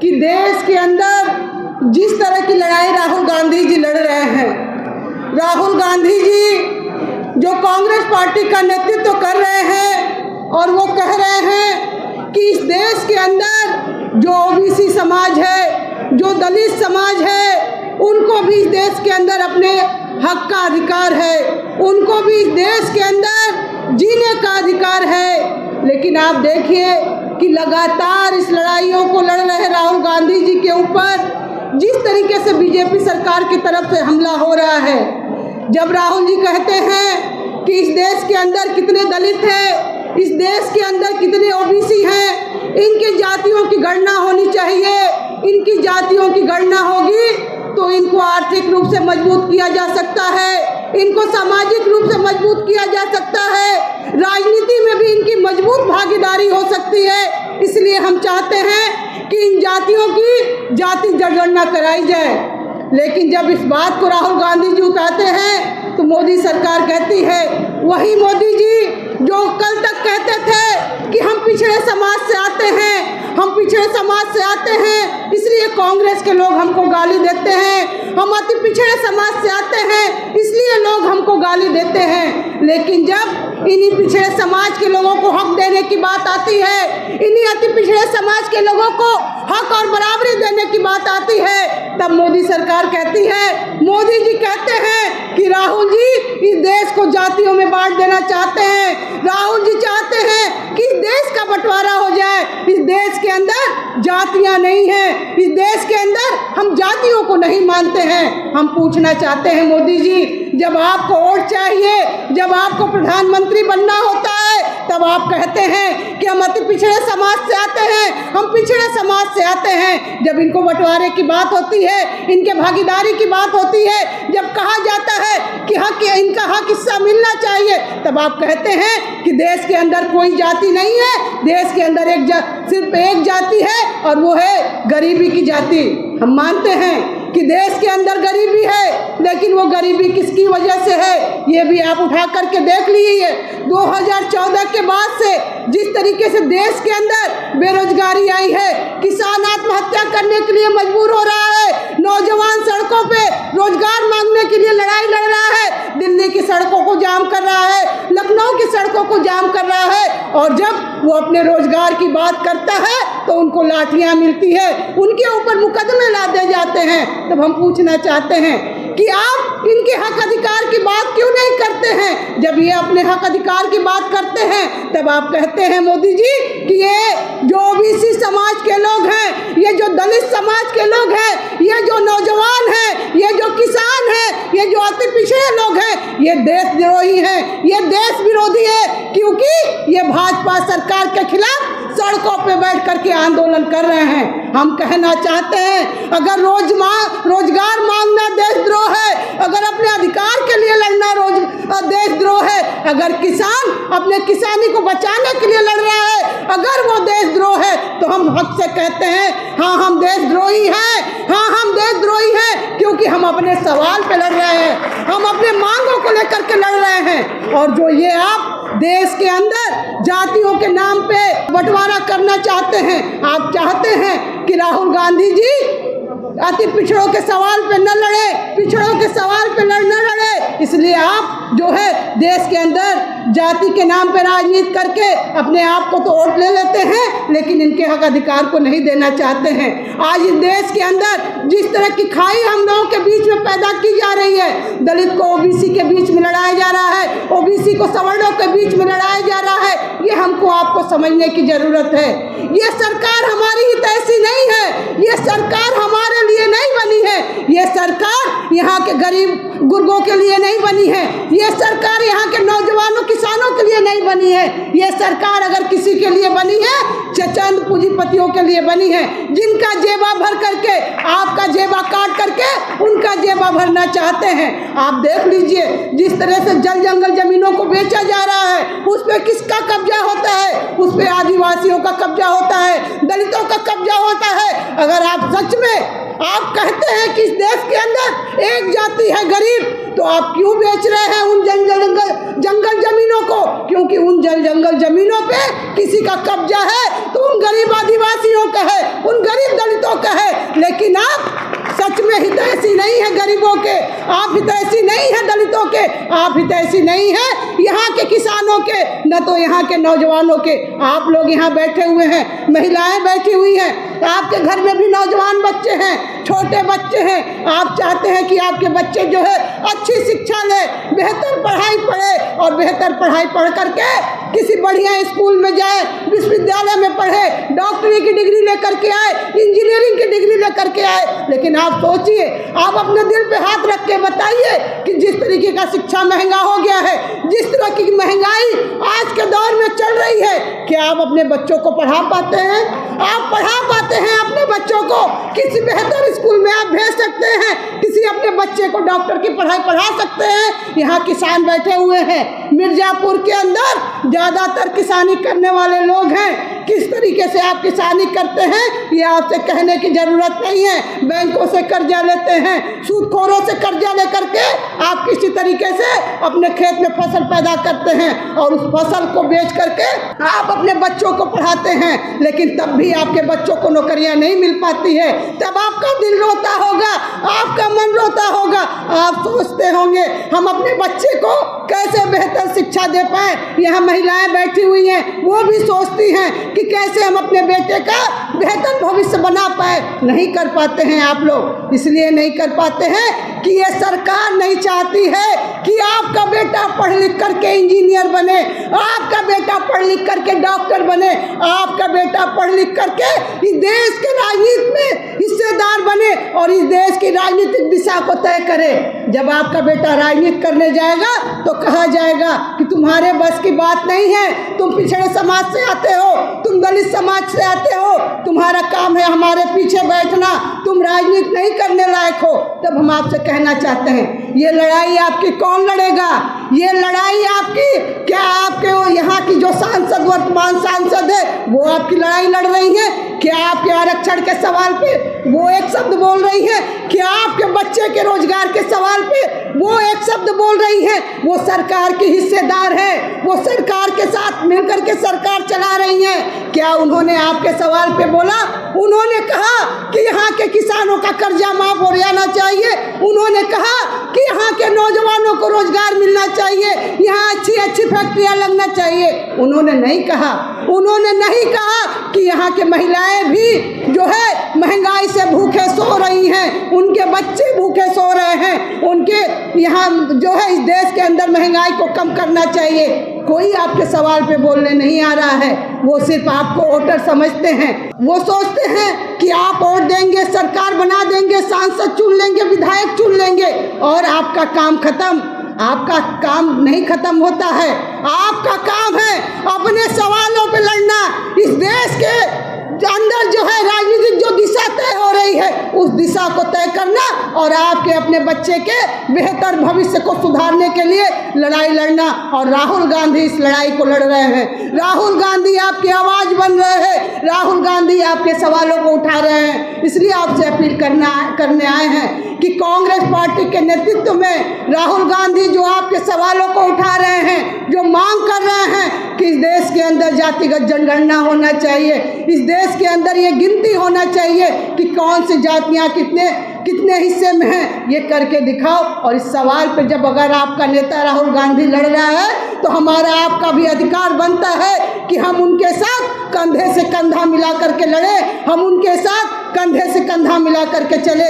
कि देश के अंदर जिस तरह की लड़ाई राहुल गांधी जी लड़ रहे हैं, राहुल गांधी जी जो कांग्रेस पार्टी का नेतृत्व कर रहे हैं और वो कह रहे हैं कि इस देश के अंदर जो ओबीसी समाज है, जो दलित समाज है, उनको भी इस देश के अंदर अपने हक का अधिकार है, उनको भी इस देश के अंदर जीने का अधिकार है। लेकिन आप देखिए कि लगातार इस लड़ाइयों को लड़ रहे राहुल गांधी जी के ऊपर जिस तरीके से बीजेपी सरकार की तरफ से हमला हो रहा है। जब राहुल जी कहते हैं कि इस देश के अंदर कितने दलित हैं, इस देश के अंदर कितने ओबीसी हैं, इनकी जातियों की गणना होनी चाहिए, इनकी जातियों की गणना होगी तो इनको आर्थिक रूप से मजबूत किया जा सकता है, इनको सामाजिक रूप से मजबूत किया जा सकता है, राजनीति में भी इनकी मजबूत भागीदारी हो सकती है। इसलिए हम चाहते हैं कि इन जातियों की जाति जनगणना कराई जाए। लेकिन जब इस बात को राहुल गांधी जी उठाते हैं तो मोदी सरकार कहती है, वही मोदी जी जो कल तक कहते थे कि हम पिछड़े समाज से आते हैं, हम पिछड़े समाज से आते हैं इसलिए कांग्रेस के लोग हमको गाली देते हैं, हम अति पिछड़े समाज से आते हैं इसलिए लोग हमको गाली देते हैं। लेकिन जब इन्हीं पिछड़े समाज के लोगों को हक देने की बात आती है, इन्हीं अति पिछड़े समाज के लोगों को हक और बराबरी देने की बात आती है, तब मोदी सरकार कहती है, मोदी जी कहते हैं कि राहुल जी इस देश को जातियों में बांट देना चाहते हैं, राहुल जी चाहते हैं कि इस देश का बंटवारा हो जाए। इस देश के अंदर जातियां नहीं हैं, इस देश के अंदर हम जातियों को नहीं मानते हैं। हम पूछना चाहते हैं मोदी जी, जब आपको वोट चाहिए, जब आपको प्रधानमंत्री बनना होता है, तब आप कहते हैं कि हम अति पिछड़े समाज से आते हैं, हम पिछड़े समाज से आते हैं। जब इनको बंटवारे की बात होती है, इनके भागीदारी की बात होती है, जब कहा जाता है कि हक इनका हक हिस्सा मिलना चाहिए, तब आप कहते हैं कि देश के अंदर कोई जाति नहीं है, देश के अंदर सिर्फ एक जाति है और वो है गरीबी की जाति। हम मानते हैं कि देश के अंदर गरीबी है, लेकिन वो गरीबी किसकी वजह से है ये भी आप उठा करके देख लीजिए। 2014 के बाद से जिस तरीके से देश के अंदर बेरोजगारी आई है, किसान आत्महत्या करने के लिए मजबूर हो रहा है, नौजवान सड़कों पे रोजगार मांगने के लिए लड़ाई लड़ रहा है, दिल्ली की सड़कों को जाम कर रहा है, लखनऊ की सड़कों को जाम कर रहा है, और जब वो अपने रोजगार की बात करता है तो उनको लाठियां मिलती है, उनके ऊपर मुकदमे लादे जाते हैं। तब हम पूछना चाहते हैं कि आप इनके हक अधिकार की बात क्यों नहीं करते हैं? जब ये अपने हक अधिकार की बात करते हैं तब आप कहते हैं मोदी जी कि ये जो ओबीसी समाज के लोग हैं, ये जो दलित समाज के लोग हैं, ये जो नौजवान हैं, ये जो किसान हैं, ये जो अति पिछड़े लोग हैं, ये देशद्रोही हैं, ये देश विरोधी है, क्योंकि ये भाजपा सरकार के खिलाफ सड़कों पे बैठ करके आंदोलन कर रहे हैं। हम कहना चाहते हैं, अगर रोजगार मांगना देशद्रोह है, अगर अपने अधिकार के लिए लड़ना देशद्रोह है, अगर किसान अपने किसानी को बचाने के लिए लड़ रहा है, अगर वो देशद्रोह है, तो हम हक से कहते हैं हाँ हम देशद्रोही हैं, हाँ हम देशद्रोही हैं, क्योंकि हम अपने सवाल पे लड़ रहे हैं, हम अपने मांगों को लेकर के लड़ रहे हैं। और जो ये आप देश के अंदर जातियों के नाम पे बंटवारा करना चाहते हैं, आप चाहते हैं कि राहुल गांधी जी अति पिछड़ों के सवाल पे न लड़े, पिछड़ों के सवाल पे न लड़े, इसलिए आप जो है देश के अंदर जाति के नाम पे राजनीति करके अपने आप को तो वोट ले लेते हैं, लेकिन इनके हक अधिकार को नहीं देना चाहते हैं। आज इस देश के अंदर जिस तरह की खाई हम लोगों के बीच में पैदा की जा रही है, दलित को ओबीसी के बीच में लड़ाया जा रहा है, ओबीसी को सवर्णों के बीच में लड़ाया जा रहा है, ये हमको आपको समझने की जरूरत है। ये सरकार हमारी हित ऐसी नहीं है, ये सरकार हमारे लिए नहीं बनी है, ये सरकार यहाँ के गरीब गुर्गों के लिए नहीं बनी है, ये सरकार यहाँ के नौजवानों किसानों के लिए नहीं बनी है, ये सरकार अगर किसी के लिए बनी है चंद पूंजीपतियों के लिए बनी है, जिनका जेबा भर करके आपका जेबा काट करके उनका जेबा भरना चाहते हैं। आप देख लीजिए जिस तरह से जल जंगल जमीनों को बेचा जा रहा है, उस पर किसका कब्जा होता है? उस पर आदिवासियों का कब्जा होता है, दलितों का कब्जा होता है। अगर आप सच में आप कहते हैं कि इस देश के अंदर एक जाति है गरीब, तो आप क्यों बेच रहे हैं उन जंगल जमीनों को? क्योंकि उन जंगल जमीनों पे किसी का कब्जा है, तो उन गरीब आदिवासियों का है, उन गरीब दलितों का है। लेकिन आप सच में हितैषी नहीं है गरीबों के, आप हितैषी नहीं है दलितों के, आप हितैषी नहीं है यहाँ के किसानों के, न तो यहाँ के नौजवानों के। आप लोग यहाँ बैठे हुए हैं, महिलाएं बैठी हुई हैं, आपके घर में भी नौजवान बच्चे हैं, छोटे बच्चे हैं। आप चाहते हैं कि आपके बच्चे जो है अच्छी शिक्षा ले, बेहतर पढ़ाई पढ़े और बेहतर पढ़ाई पढ़ करके किसी बढ़िया स्कूल में जाए, विश्वविद्यालय में पढ़े, डॉक्टरी की डिग्री लेकर के आए, इंजीनियरिंग की डिग्री लेकर के आए। लेकिन आप सोचिए, आप अपने दिल पे हाथ रख के बताइए कि जिस तरीके का शिक्षा महंगा हो गया है, जिस तरह की महंगाई आज के दौर में चल रही है, क्या आप अपने बच्चों को पढ़ा पाते हैं? आप पढ़ा पाते हैं अपने बच्चों को? किसी बेहतर स्कूल में आप भेज सकते हैं? किसी अपने बच्चे को डॉक्टर की पढ़ाई पढ़ा सकते हैं? यहाँ किसान बैठे हुए हैं, मिर्जापुर के अंदर ज़्यादातर किसानी करने वाले लोग हैं। किस तरीके से आप किसानी करते हैं ये आपसे कहने की ज़रूरत नहीं है। बैंकों से कर्जा लेते हैं, सूदखोरों से कर्जा लेकर के आप किसी तरीके से अपने खेत में फसल पैदा करते हैं और उस फसल को बेच करके आप अपने बच्चों को पढ़ाते हैं। लेकिन तब भी आपके बच्चों को नौकरियां नहीं मिल पाती है, तब आपका दिल रोता होगा, आपका मन रोता होगा। आप सोचते होंगे हम अपने बच्चे को कैसे बेहतर शिक्षा दे पाए। यहाँ महिलाएं बैठी हुई हैं, वो भी सोचती हैं कि कैसे हम अपने बेटे का बेहतर भविष्य बना पाए। नहीं कर पाते हैं आप लोग, इसलिए नहीं कर पाते हैं कि ये सरकार नहीं चाहती है कि आपका बेटा पढ़ लिख करके इंजीनियर बने, आपका बेटा पढ़ लिख करके डॉक्टर बने, आपका बेटा पढ़ लिख करके इस देश के राजनीति में हिस्सेदार बने और इस देश की राजनीतिक दिशा को तय करे। जब आपका बेटा राजनीति करने जाएगा तो कहा जाएगा कि तुम्हारे बस की बात नहीं है, तुम पिछड़े समाज से आते हो, तुम दलित समाज से आते हो, तुम्हारा काम है हमारे पीछे बैठना, तुम राजनीति नहीं करने लायक हो। तब हम आपसे कहना चाहते हैं, ये लड़ाई आपकी कौन लड़ेगा? ये लड़ाई आपकी क्या आपके यहाँ की जो सांसद, वर्तमान सांसद है, वो आपकी लड़ाई लड़ रही है? क्या आपके आरक्षण के सवाल पे वो एक शब्द बोल रही है? क्या आपके बच्चे के रोजगार के सवाल पे वो एक शब्द बोल रही है? वो सरकार की हिस्सेदार है, वो सरकार के साथ मिलकर के सरकार चला रही है। क्या उन्होंने आपके सवाल पे बोला? उन्होंने कहा कि यहाँ के किसानों का कर्जा माफ हो जाना चाहिए, उन्होंने कहा कि यहाँ के नौजवानों को रोजगार मिलना चाहिए, यहाँ अच्छी अच्छी फैक्ट्रियाँ लगना चाहिए। उन्होंने नहीं कहा, उन्होंने नहीं कहा कि यहाँ के महिलाएं भी जो है महंगाई से भूखे सो रही हैं, उनके बच्चे भूखे सो रहे हैं, उनके यहाँ जो है इस देश के अंदर महंगाई को कम करना चाहिए। कोई आपके सवाल पे बोलने नहीं आ रहा है। वो सिर्फ आपको वोटर समझते हैं, वो सोचते हैं कि आप वोट देंगे, सरकार बना देंगे, सांसद चुन लेंगे, विधायक चुन लेंगे और आपका काम खत्म। आपका काम नहीं खत्म होता है, आपका काम है अपने सवालों पे लड़ना। इस देश के अंदर जो है राजनीतिक जो दिशा तय हो रही है, उस दिशा को तय करना और आपके अपने बच्चे के बेहतर भविष्य को सुधारने के लिए लड़ाई लड़ना। और राहुल गांधी इस लड़ाई को लड़ रहे हैं, राहुल गांधी आपकी आवाज़ बन रहे हैं, राहुल गांधी आपके सवालों को उठा रहे हैं। इसलिए आपसे अपील करने आए हैं कि कांग्रेस पार्टी के नेतृत्व में राहुल गांधी जो आपके सवालों को उठा रहे हैं, जो मांग कर रहे हैं कि इस देश के अंदर जातिगत जनगणना होना चाहिए, इस देश के अंदर ये गिनती होना चाहिए कि कौन सी जातियाँ कितने हिस्से में हैं, ये करके दिखाओ। और इस सवाल पे जब अगर आपका नेता राहुल गांधी लड़ रहा है तो हमारा आपका भी अधिकार बनता है कि हम उनके साथ कंधे से कंधा मिला करके लड़े, हम उनके साथ कंधे से कंधा मिला करके चले।